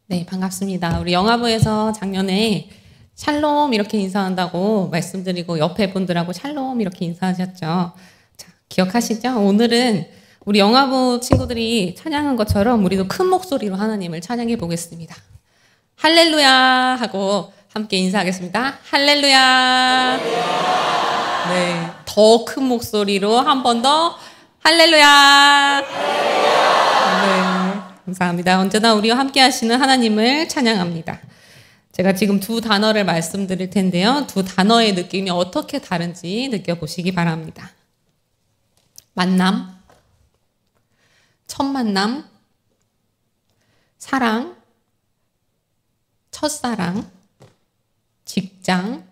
네, 반갑습니다. 우리 영화부에서 작년에 샬롬 이렇게 인사한다고 말씀드리고 옆에 분들하고 샬롬 이렇게 인사하셨죠. 자, 기억하시죠? 오늘은 우리 영화부 친구들이 찬양한 것처럼 우리도 큰 목소리로 하나님을 찬양해 보겠습니다. 할렐루야 하고 함께 인사하겠습니다. 할렐루야. 네, 더 큰 목소리로 한 번 더 할렐루야. 네, 감사합니다. 언제나 우리와 함께 하시는 하나님을 찬양합니다. 제가 지금 두 단어를 말씀드릴 텐데요. 두 단어의 느낌이 어떻게 다른지 느껴보시기 바랍니다. 만남, 첫 만남, 사랑, 첫사랑, 직장,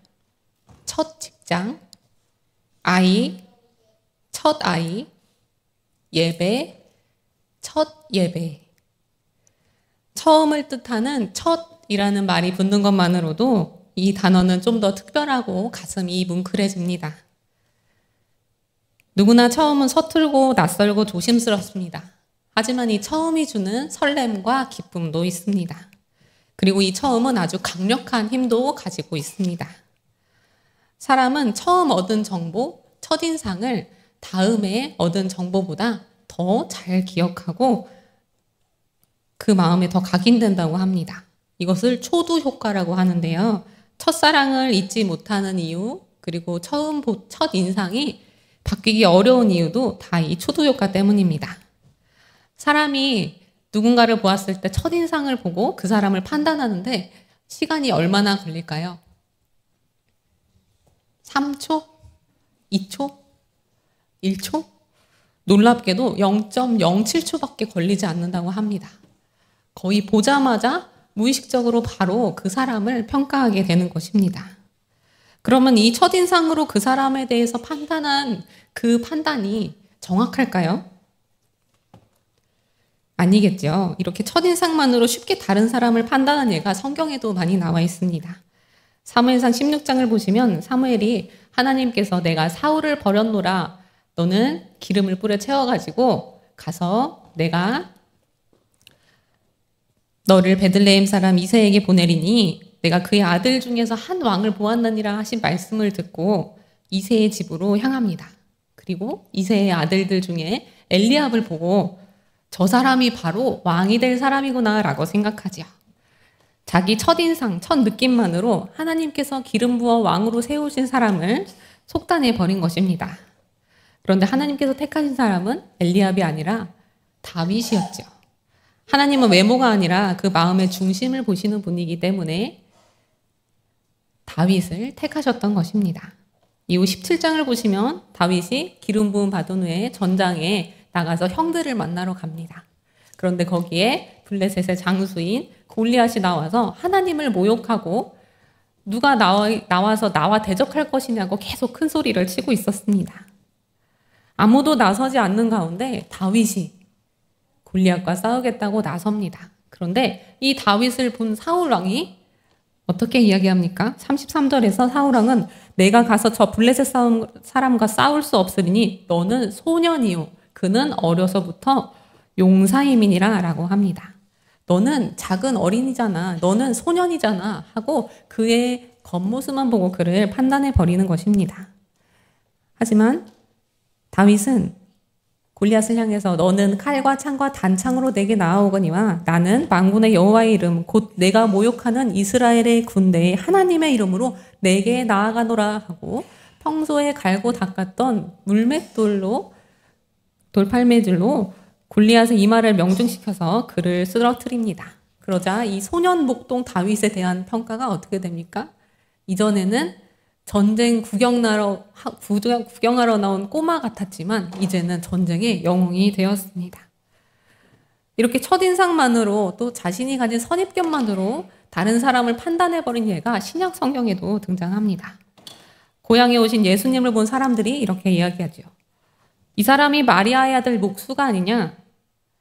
첫 직장, 아이, 첫 아이, 예배, 첫 예배. 처음을 뜻하는 첫이라는 말이 붙는 것만으로도 이 단어는 좀 더 특별하고 가슴이 뭉클해집니다. 누구나 처음은 서툴고 낯설고 조심스럽습니다. 하지만 이 처음이 주는 설렘과 기쁨도 있습니다. 그리고 이 처음은 아주 강력한 힘도 가지고 있습니다. 사람은 처음 얻은 정보, 첫인상을 다음에 얻은 정보보다 더 잘 기억하고 그 마음에 더 각인된다고 합니다. 이것을 초두 효과라고 하는데요. 첫사랑을 잊지 못하는 이유, 그리고 첫 인상이 바뀌기 어려운 이유도 다 이 초두 효과 때문입니다. 사람이 누군가를 보았을 때 첫인상을 보고 그 사람을 판단하는데 시간이 얼마나 걸릴까요? 3초? 2초? 1초? 놀랍게도 0.07초밖에 걸리지 않는다고 합니다. 거의 보자마자 무의식적으로 바로 그 사람을 평가하게 되는 것입니다. 그러면 이 첫인상으로 그 사람에 대해서 판단한 그 판단이 정확할까요? 아니겠죠. 이렇게 첫인상만으로 쉽게 다른 사람을 판단한 예가 성경에도 많이 나와 있습니다. 사무엘상 16장을 보시면 사무엘이 하나님께서 내가 사울을 버렸노라 너는 기름을 뿌려 채워가지고 가서 내가 너를 베들레헴 사람 이새에게 보내리니 내가 그의 아들 중에서 한 왕을 보았느니라 하신 말씀을 듣고 이새의 집으로 향합니다. 그리고 이새의 아들들 중에 엘리압을 보고 저 사람이 바로 왕이 될 사람이구나 라고 생각하지요. 자기 첫인상, 첫 느낌만으로 하나님께서 기름 부어 왕으로 세우신 사람을 속단해 버린 것입니다. 그런데 하나님께서 택하신 사람은 엘리압이 아니라 다윗이었죠. 하나님은 외모가 아니라 그 마음의 중심을 보시는 분이기 때문에 다윗을 택하셨던 것입니다. 이후 17장을 보시면 다윗이 기름 부음 받은 후에 전장에 나가서 형들을 만나러 갑니다. 그런데 거기에 블레셋의 장수인 골리앗이 나와서 하나님을 모욕하고 누가 나와서 나와 대적할 것이냐고 계속 큰 소리를 치고 있었습니다. 아무도 나서지 않는 가운데 다윗이 골리앗과 싸우겠다고 나섭니다. 그런데 이 다윗을 본 사울 왕이 어떻게 이야기합니까? 33절에서 사울 왕은 내가 가서 저 블레셋 사람과 싸울 수 없으리니 너는 소년이요 그는 어려서부터 용사임이니라 라고 합니다. 너는 작은 어린이잖아. 너는 소년이잖아. 하고 그의 겉모습만 보고 그를 판단해 버리는 것입니다. 하지만 다윗은 골리앗을 향해서 너는 칼과 창과 단창으로 내게 나아오거니와 나는 만군의 여호와의 이름 곧 내가 모욕하는 이스라엘의 군대의 하나님의 이름으로 내게 나아가노라 하고 평소에 갈고 닦았던 물맷돌로 돌팔매질로 골리앗의 이마를 명중시켜서 그를 쓰러뜨립니다. 그러자 이 소년 목동 다윗에 대한 평가가 어떻게 됩니까? 이전에는 전쟁 구경하러 나온 꼬마 같았지만 이제는 전쟁의 영웅이 되었습니다. 이렇게 첫인상만으로 또 자신이 가진 선입견만으로 다른 사람을 판단해버린 예가 신약 성경에도 등장합니다. 고향에 오신 예수님을 본 사람들이 이렇게 이야기하죠. 이 사람이 마리아의 아들 목수가 아니냐?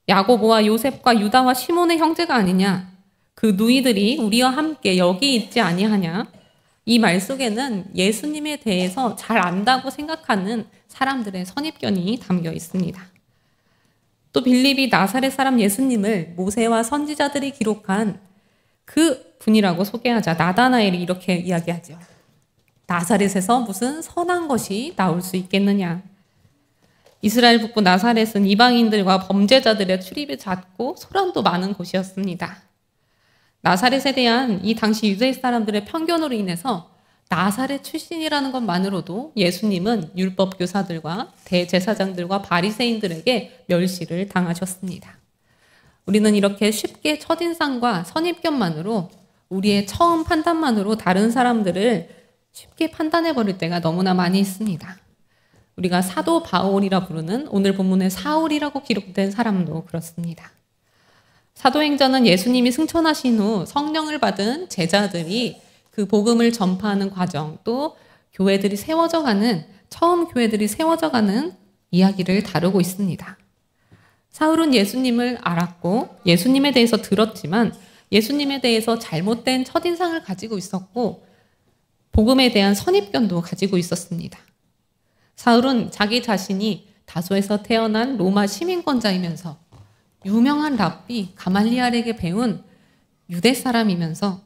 야고보와 요셉과 유다와 시몬의 형제가 아니냐? 그 누이들이 우리와 함께 여기 있지 아니하냐? 이 말 속에는 예수님에 대해서 잘 안다고 생각하는 사람들의 선입견이 담겨 있습니다. 또 빌립이 나사렛 사람 예수님을 모세와 선지자들이 기록한 그 분이라고 소개하자 나다나엘이 이렇게 이야기하죠. 나사렛에서 무슨 선한 것이 나올 수 있겠느냐. 이스라엘 북부 나사렛은 이방인들과 범죄자들의 출입이 잦고 소란도 많은 곳이었습니다. 나사렛에 대한 이 당시 유대 사람들의 편견으로 인해서 나사렛 출신이라는 것만으로도 예수님은 율법 교사들과 대제사장들과 바리새인들에게 멸시를 당하셨습니다. 우리는 이렇게 쉽게 첫인상과 선입견만으로 우리의 처음 판단만으로 다른 사람들을 쉽게 판단해 버릴 때가 너무나 많이 있습니다. 우리가 사도 바울이라 부르는 오늘 본문의 사울이라고 기록된 사람도 그렇습니다. 사도행전은 예수님이 승천하신 후 성령을 받은 제자들이 그 복음을 전파하는 과정, 또 교회들이 세워져가는, 처음 교회들이 세워져가는 이야기를 다루고 있습니다. 사울은 예수님을 알았고 예수님에 대해서 들었지만 예수님에 대해서 잘못된 첫인상을 가지고 있었고 복음에 대한 선입견도 가지고 있었습니다. 사울은 자기 자신이 다소에서 태어난 로마 시민권자이면서 유명한 랍비 가말리알에게 배운 유대 사람이면서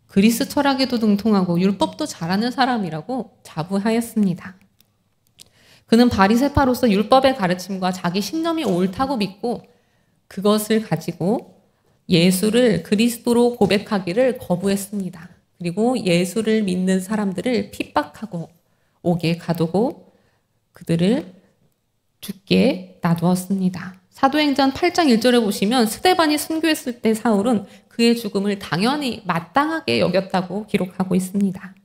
그리스 철학에도 등통하고 율법도 잘하는 사람이라고 자부하였습니다. 그는 바리새파로서 율법의 가르침과 자기 신념이 옳다고 믿고 그것을 가지고 예수를 그리스도로 고백하기를 거부했습니다. 그리고 예수를 믿는 사람들을 핍박하고 옥에 가두고 그들을 죽게 놔두었습니다. 사도행전 8장 1절에 보시면 스데반이 순교했을 때 사울은 그의 죽음을 당연히 마땅하게 여겼다고 기록하고 있습니다.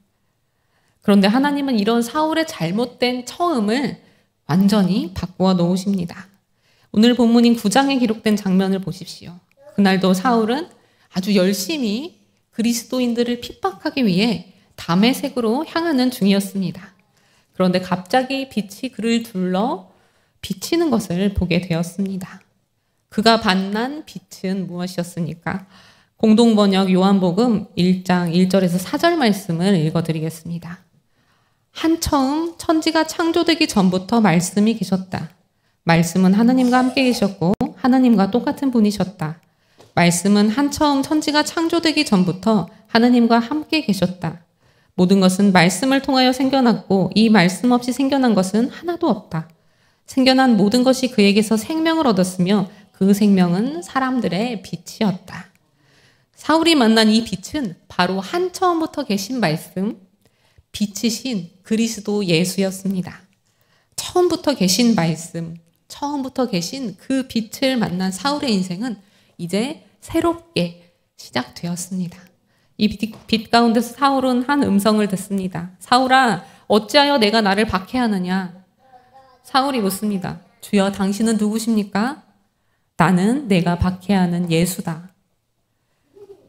그런데 하나님은 이런 사울의 잘못된 처음을 완전히 바꾸어 놓으십니다. 오늘 본문인 9장에 기록된 장면을 보십시오. 그날도 사울은 아주 열심히 그리스도인들을 핍박하기 위해 다메섹으로 향하는 중이었습니다. 그런데 갑자기 빛이 그를 둘러 비치는 것을 보게 되었습니다. 그가 만난 빛은 무엇이었습니까? 공동번역 요한복음 1장 1절에서 4절 말씀을 읽어드리겠습니다. 한처음 천지가 창조되기 전부터 말씀이 계셨다. 말씀은 하나님과 함께 계셨고 하나님과 똑같은 분이셨다. 말씀은 한처음 천지가 창조되기 전부터 하나님과 함께 계셨다. 모든 것은 말씀을 통하여 생겨났고 이 말씀 없이 생겨난 것은 하나도 없다. 생겨난 모든 것이 그에게서 생명을 얻었으며 그 생명은 사람들의 빛이었다. 사울이 만난 이 빛은 바로 한처음부터 계신 말씀, 빛이신 그리스도 예수였습니다. 처음부터 계신 말씀, 처음부터 계신 그 빛을 만난 사울의 인생은 이제 새롭게 시작되었습니다. 이 빛 가운데서 사울은 한 음성을 듣습니다. 사울아, 어찌하여 내가 나를 박해하느냐? 사울이 묻습니다. 주여, 당신은 누구십니까? 나는 내가 박해하는 예수다.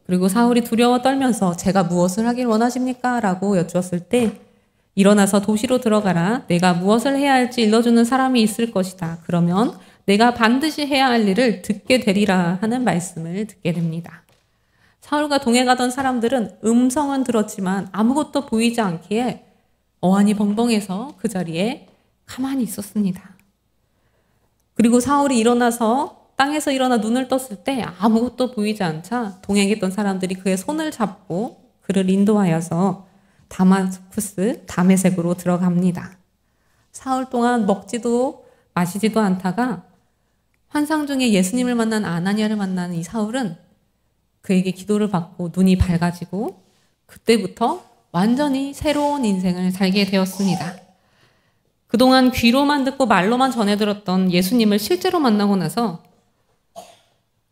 그리고 사울이 두려워 떨면서 제가 무엇을 하길 원하십니까? 라고 여쭈었을 때 일어나서 도시로 들어가라. 내가 무엇을 해야 할지 일러주는 사람이 있을 것이다. 그러면 내가 반드시 해야 할 일을 듣게 되리라 하는 말씀을 듣게 됩니다. 사울과 동행 가던 사람들은 음성은 들었지만 아무것도 보이지 않기에 어안이 벙벙해서 그 자리에 가만히 있었습니다. 그리고 사울이 일어나서 땅에서 일어나 눈을 떴을 때 아무것도 보이지 않자 동행했던 사람들이 그의 손을 잡고 그를 인도하여서 다마스쿠스 다메섹으로 들어갑니다. 사흘 동안 먹지도 마시지도 않다가 환상 중에 예수님을 만난 아나니아를 만나는 이 사울은 그에게 기도를 받고 눈이 밝아지고 그때부터 완전히 새로운 인생을 살게 되었습니다. 그동안 귀로만 듣고 말로만 전해 들었던 예수님을 실제로 만나고 나서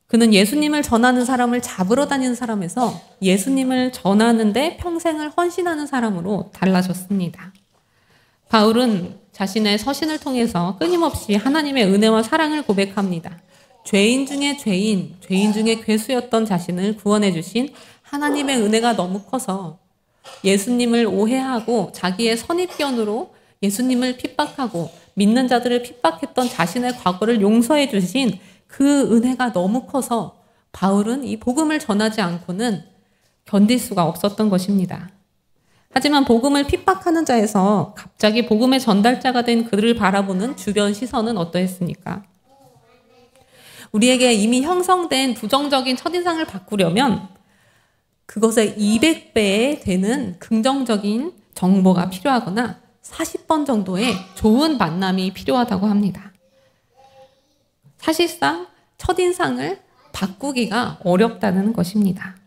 그는 예수님을 전하는 사람을 잡으러 다니는 사람에서 예수님을 전하는데 평생을 헌신하는 사람으로 달라졌습니다. 바울은 자신의 서신을 통해서 끊임없이 하나님의 은혜와 사랑을 고백합니다. 죄인 중에 죄인, 죄인 중에 괴수였던 자신을 구원해 주신 하나님의 은혜가 너무 커서 예수님을 오해하고 자기의 선입견으로 예수님을 핍박하고 믿는 자들을 핍박했던 자신의 과거를 용서해 주신 그 은혜가 너무 커서 바울은 이 복음을 전하지 않고는 견딜 수가 없었던 것입니다. 하지만 복음을 핍박하는 자에서 갑자기 복음의 전달자가 된 그들을 바라보는 주변 시선은 어떠했습니까? 우리에게 이미 형성된 부정적인 첫인상을 바꾸려면 그것의 200배 되는 긍정적인 정보가 필요하거나 40번 정도의 좋은 만남이 필요하다고 합니다. 사실상 첫인상을 바꾸기가 어렵다는 것입니다.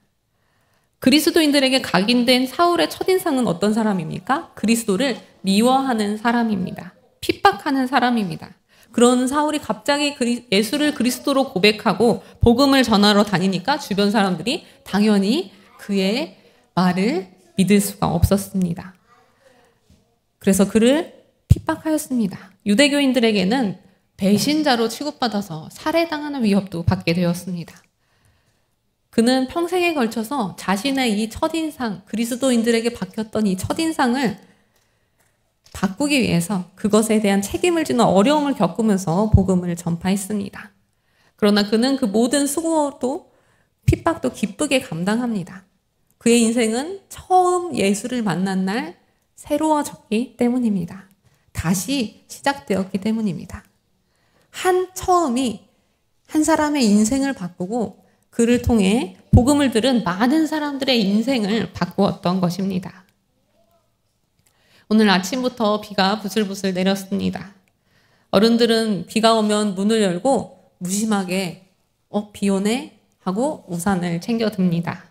그리스도인들에게 각인된 사울의 첫인상은 어떤 사람입니까? 그리스도를 미워하는 사람입니다. 핍박하는 사람입니다. 그런 사울이 갑자기 예수를 그리스도로 고백하고 복음을 전하러 다니니까 주변 사람들이 당연히 그의 말을 믿을 수가 없었습니다. 그래서 그를 핍박하였습니다. 유대교인들에게는 배신자로 취급받아서 살해당하는 위협도 받게 되었습니다. 그는 평생에 걸쳐서 자신의 이 첫인상, 그리스도인들에게 박혔던 이 첫인상을 바꾸기 위해서 그것에 대한 책임을 지는 어려움을 겪으면서 복음을 전파했습니다. 그러나 그는 그 모든 수고도 핍박도 기쁘게 감당합니다. 그의 인생은 처음 예수를 만난 날 새로워졌기 때문입니다. 다시 시작되었기 때문입니다. 한 처음이 한 사람의 인생을 바꾸고 그를 통해 복음을 들은 많은 사람들의 인생을 바꾸었던 것입니다. 오늘 아침부터 비가 부슬부슬 내렸습니다. 어른들은 비가 오면 문을 열고 무심하게 비 오네? 하고 우산을 챙겨 듭니다.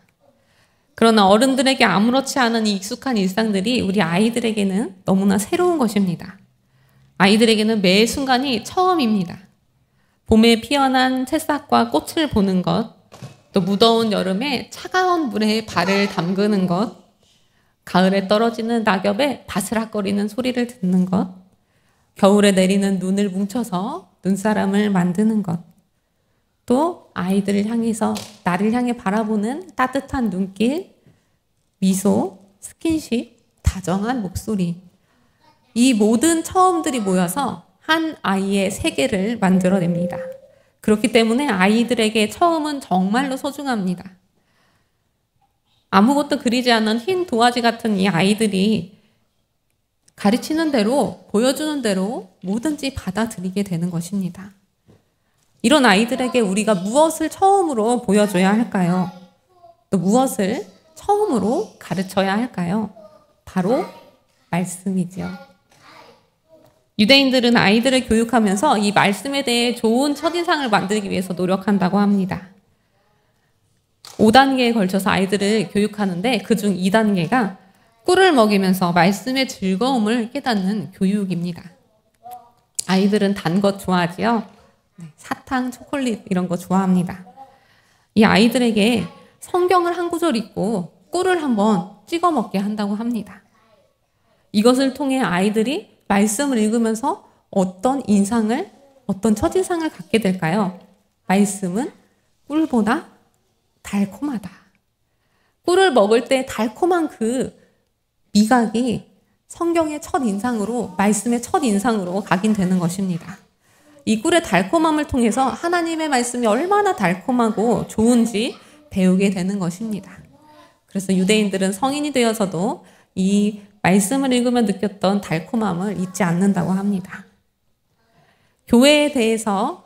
그러나 어른들에게 아무렇지 않은 이 익숙한 일상들이 우리 아이들에게는 너무나 새로운 것입니다. 아이들에게는 매 순간이 처음입니다. 봄에 피어난 새싹과 꽃을 보는 것, 또 무더운 여름에 차가운 물에 발을 담그는 것, 가을에 떨어지는 낙엽에 바스락거리는 소리를 듣는 것, 겨울에 내리는 눈을 뭉쳐서 눈사람을 만드는 것, 또 아이들을 향해서 나를 향해 바라보는 따뜻한 눈길, 미소, 스킨십, 다정한 목소리, 이 모든 처음들이 모여서 한 아이의 세계를 만들어냅니다. 그렇기 때문에 아이들에게 처음은 정말로 소중합니다. 아무것도 그리지 않은 흰 도화지 같은 이 아이들이 가르치는 대로, 보여주는 대로 뭐든지 받아들이게 되는 것입니다. 이런 아이들에게 우리가 무엇을 처음으로 보여줘야 할까요? 또 무엇을 처음으로 가르쳐야 할까요? 바로 말씀이죠. 유대인들은 아이들을 교육하면서 이 말씀에 대해 좋은 첫인상을 만들기 위해서 노력한다고 합니다. 5단계에 걸쳐서 아이들을 교육하는데 그중 2단계가 꿀을 먹이면서 말씀의 즐거움을 깨닫는 교육입니다. 아이들은 단 것 좋아하지요? 사탕, 초콜릿 이런 거 좋아합니다. 이 아이들에게 성경을 한 구절 읽고 꿀을 한번 찍어 먹게 한다고 합니다. 이것을 통해 아이들이 말씀을 읽으면서 어떤 인상을, 어떤 첫인상을 갖게 될까요? 말씀은 꿀보다 달콤하다. 꿀을 먹을 때 달콤한 그 미각이 성경의 첫인상으로, 말씀의 첫인상으로 각인되는 것입니다. 이 꿀의 달콤함을 통해서 하나님의 말씀이 얼마나 달콤하고 좋은지 배우게 되는 것입니다. 그래서 유대인들은 성인이 되어서도 이 말씀을 읽으며 느꼈던 달콤함을 잊지 않는다고 합니다. 교회에 대해서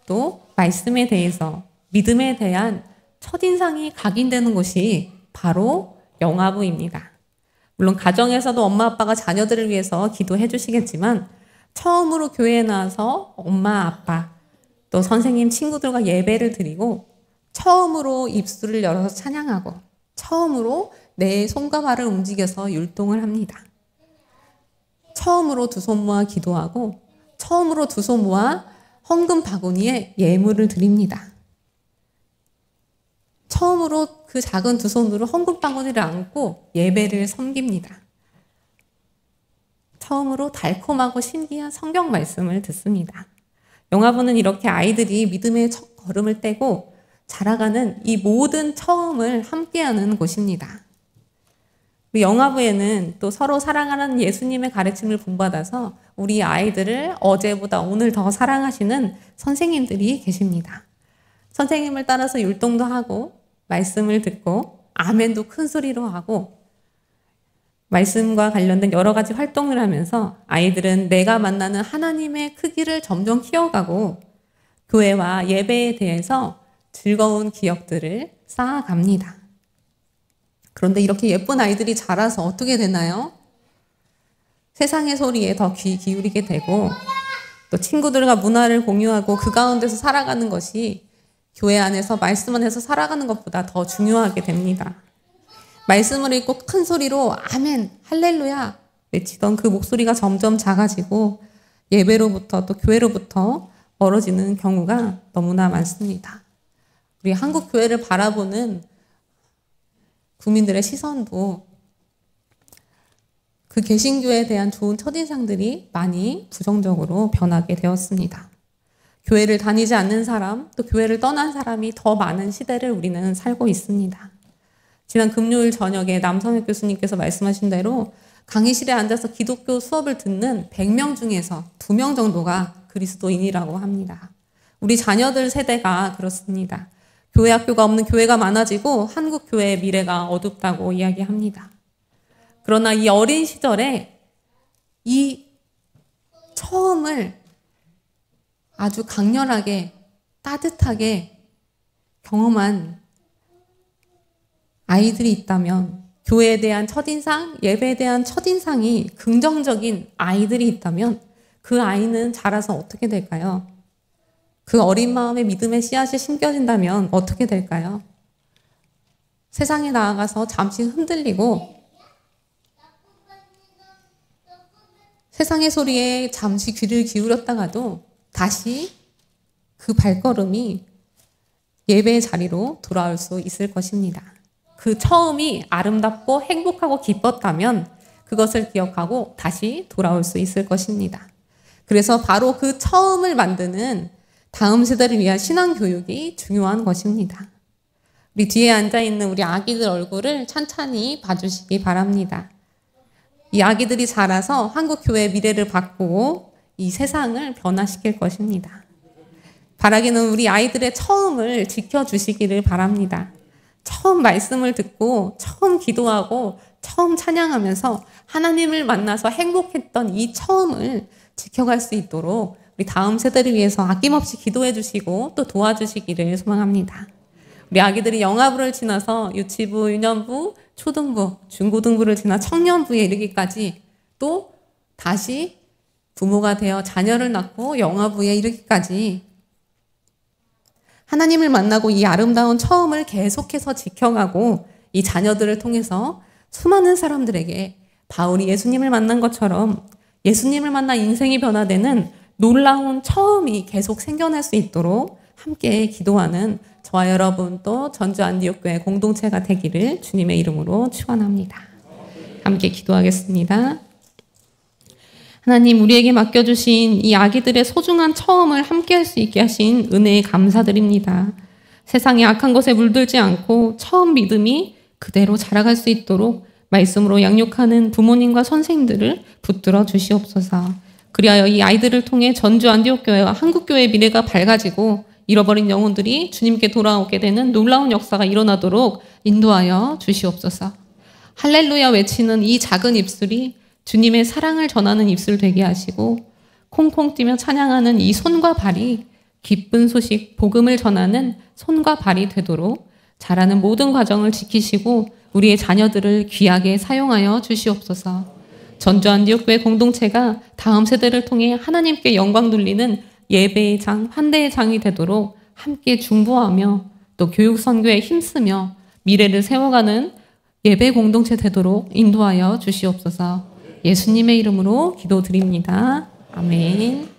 또 말씀에 대해서 믿음에 대한 첫인상이 각인되는 곳이 바로 영아부입니다. 물론 가정에서도 엄마 아빠가 자녀들을 위해서 기도해 주시겠지만 처음으로 교회에 나와서 엄마 아빠 또 선생님 친구들과 예배를 드리고 처음으로 입술을 열어서 찬양하고 처음으로 내 손과 발을 움직여서 율동을 합니다. 처음으로 두 손 모아 기도하고 처음으로 두 손 모아 헌금 바구니에 예물을 드립니다. 처음으로 그 작은 두 손으로 헌금 바구니를 안고 예배를 섬깁니다. 처음으로 달콤하고 신기한 성경 말씀을 듣습니다. 영아부는 이렇게 아이들이 믿음의 첫 걸음을 떼고 자라가는 이 모든 처음을 함께하는 곳입니다. 영아부에는 또 서로 사랑하는 예수님의 가르침을 본받아서 우리 아이들을 어제보다 오늘 더 사랑하시는 선생님들이 계십니다. 선생님을 따라서 율동도 하고 말씀을 듣고 아멘도 큰 소리로 하고 말씀과 관련된 여러 가지 활동을 하면서 아이들은 내가 만나는 하나님의 크기를 점점 키워가고 교회와 예배에 대해서 즐거운 기억들을 쌓아갑니다. 그런데 이렇게 예쁜 아이들이 자라서 어떻게 되나요? 세상의 소리에 더 귀 기울이게 되고 또 친구들과 문화를 공유하고 그 가운데서 살아가는 것이 교회 안에서 말씀 안에서 살아가는 것보다 더 중요하게 됩니다. 말씀을 읽고 큰 소리로 아멘, 할렐루야 외치던 그 목소리가 점점 작아지고 예배로부터 또 교회로부터 멀어지는 경우가 너무나 많습니다. 우리 한국 교회를 바라보는 국민들의 시선도 그 개신교에 대한 좋은 첫인상들이 많이 부정적으로 변하게 되었습니다. 교회를 다니지 않는 사람, 또 교회를 떠난 사람이 더 많은 시대를 우리는 살고 있습니다. 지난 금요일 저녁에 남성혁 교수님께서 말씀하신 대로 강의실에 앉아서 기독교 수업을 듣는 100명 중에서 2명 정도가 그리스도인이라고 합니다. 우리 자녀들 세대가 그렇습니다. 교회 학교가 없는 교회가 많아지고 한국 교회의 미래가 어둡다고 이야기합니다. 그러나 이 어린 시절에 이 처음을 아주 강렬하게 따뜻하게 경험한 아이들이 있다면, 교회에 대한 첫인상, 예배에 대한 첫인상이 긍정적인 아이들이 있다면 그 아이는 자라서 어떻게 될까요? 그 어린 마음에 믿음의 씨앗이 심겨진다면 어떻게 될까요? 세상에 나아가서 잠시 흔들리고 세상의 소리에 잠시 귀를 기울였다가도 다시 그 발걸음이 예배의 자리로 돌아올 수 있을 것입니다. 그 처음이 아름답고 행복하고 기뻤다면 그것을 기억하고 다시 돌아올 수 있을 것입니다. 그래서 바로 그 처음을 만드는 다음 세대를 위한 신앙교육이 중요한 것입니다. 우리 뒤에 앉아있는 우리 아기들 얼굴을 찬찬히 봐주시기 바랍니다. 이 아기들이 자라서 한국교회의 미래를 바꾸고 이 세상을 변화시킬 것입니다. 바라기는 우리 아이들의 처음을 지켜주시기를 바랍니다. 처음 말씀을 듣고 처음 기도하고 처음 찬양하면서 하나님을 만나서 행복했던 이 처음을 지켜갈 수 있도록 우리 다음 세대를 위해서 아낌없이 기도해 주시고 또 도와주시기를 소망합니다. 우리 아기들이 영아부를 지나서 유치부, 유년부, 초등부, 중고등부를 지나 청년부에 이르기까지 또 다시 부모가 되어 자녀를 낳고 영아부에 이르기까지 하나님을 만나고 이 아름다운 처음을 계속해서 지켜가고 이 자녀들을 통해서 수많은 사람들에게 바울이 예수님을 만난 것처럼 예수님을 만나 인생이 변화되는 놀라운 처음이 계속 생겨날 수 있도록 함께 기도하는 저와 여러분 또 전주 안디옥교회 공동체가 되기를 주님의 이름으로 축원합니다. 함께 기도하겠습니다. 하나님, 우리에게 맡겨주신 이 아기들의 소중한 처음을 함께할 수 있게 하신 은혜에 감사드립니다. 세상에 악한 것에 물들지 않고 처음 믿음이 그대로 자라갈 수 있도록 말씀으로 양육하는 부모님과 선생님들을 붙들어 주시옵소서. 그리하여 이 아이들을 통해 전주 안디옥교회와 한국교회의 미래가 밝아지고 잃어버린 영혼들이 주님께 돌아오게 되는 놀라운 역사가 일어나도록 인도하여 주시옵소서. 할렐루야 외치는 이 작은 입술이 주님의 사랑을 전하는 입술 되게 하시고 콩콩 뛰며 찬양하는 이 손과 발이 기쁜 소식, 복음을 전하는 손과 발이 되도록 자라는 모든 과정을 지키시고 우리의 자녀들을 귀하게 사용하여 주시옵소서. 전주 안디옥교회 공동체가 다음 세대를 통해 하나님께 영광 돌리는 예배의 장, 환대의 장이 되도록 함께 중보하며 또 교육 선교에 힘쓰며 미래를 세워가는 예배 공동체 되도록 인도하여 주시옵소서. 예수님의 이름으로 기도드립니다. 아멘.